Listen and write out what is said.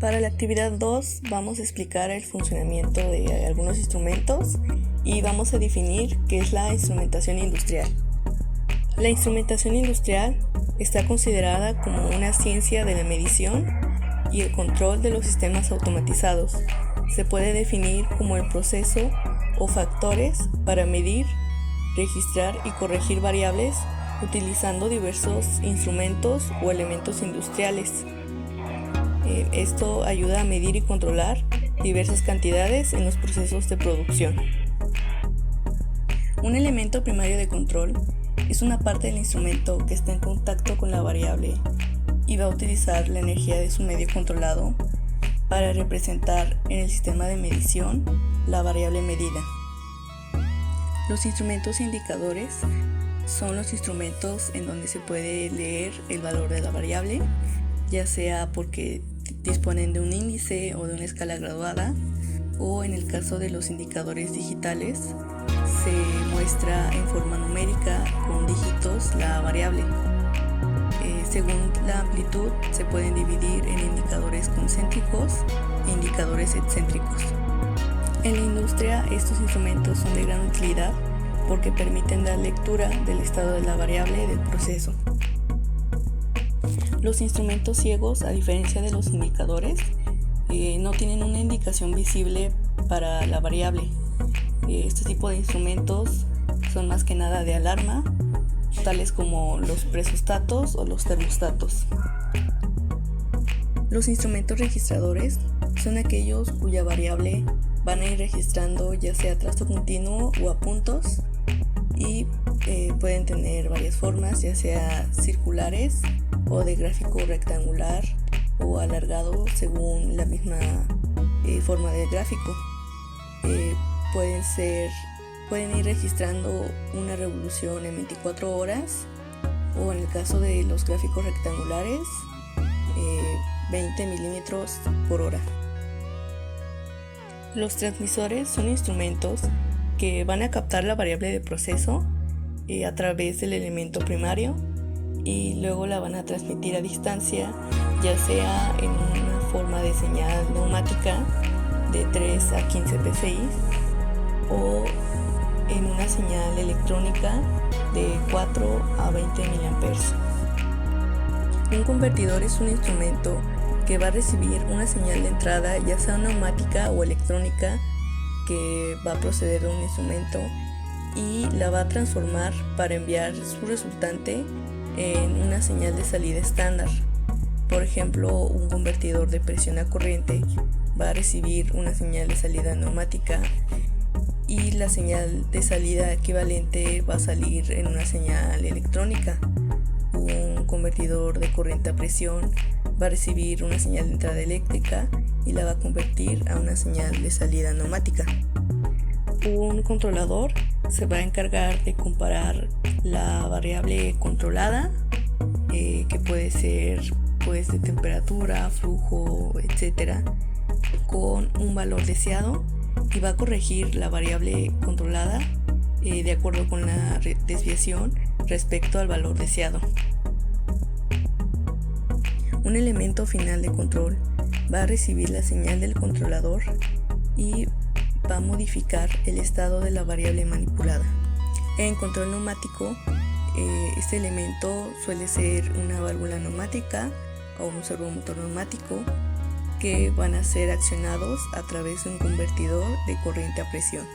Para la actividad 2 vamos a explicar el funcionamiento de algunos instrumentos y vamos a definir qué es la instrumentación industrial. La instrumentación industrial está considerada como una ciencia de la medición y el control de los sistemas automatizados. Se puede definir como el proceso o factores para medir, registrar y corregir variables utilizando diversos instrumentos o elementos industriales. Esto ayuda a medir y controlar diversas cantidades en los procesos de producción. Un elemento primario de control es una parte del instrumento que está en contacto con la variable y va a utilizar la energía de su medio controlado para representar en el sistema de medición la variable medida. Los instrumentos indicadores son los instrumentos en donde se puede leer el valor de la variable, ya sea porque disponen de un índice o de una escala graduada, o en el caso de los indicadores digitales se muestra en forma numérica con dígitos la variable. Según la amplitud se pueden dividir en indicadores concéntricos e indicadores excéntricos. En la industria estos instrumentos son de gran utilidad porque permiten dar lectura del estado de la variable del proceso. Los instrumentos ciegos, a diferencia de los indicadores, no tienen una indicación visible para la variable. Este tipo de instrumentos son más que nada de alarma, tales como los presostatos o los termostatos. Los instrumentos registradores son aquellos cuya variable van a ir registrando ya sea a trazo continuo o a puntos y pueden tener varias formas, ya sea circulares o de gráfico rectangular o alargado según la misma forma del gráfico. Pueden ir registrando una revolución en 24 horas o en el caso de los gráficos rectangulares 20 milímetros por hora. Los transmisores son instrumentos que van a captar la variable de proceso a través del elemento primario y luego la van a transmitir a distancia, ya sea en una forma de señal neumática de 3 a 15 psi o en una señal electrónica de 4 a 20 miliamperes. Un convertidor es un instrumento que va a recibir una señal de entrada, ya sea neumática o electrónica, que va a proceder a un instrumento y la va a transformar para enviar su resultante en una señal de salida estándar. Por ejemplo, un convertidor de presión a corriente va a recibir una señal de salida neumática y la señal de salida equivalente va a salir en una señal electrónica. Un convertidor de corriente a presión va a recibir una señal de entrada eléctrica y la va a convertir a una señal de salida neumática. Un controlador se va a encargar de comparar la variable controlada, que puede ser de temperatura, flujo, etc., con un valor deseado y va a corregir la variable controlada de acuerdo con la desviación respecto al valor deseado. Un elemento final de control va a recibir la señal del controlador y va a modificar el estado de la variable manipulada. En control neumático, este elemento suele ser una válvula neumática o un servomotor neumático que van a ser accionados a través de un convertidor de corriente a presión.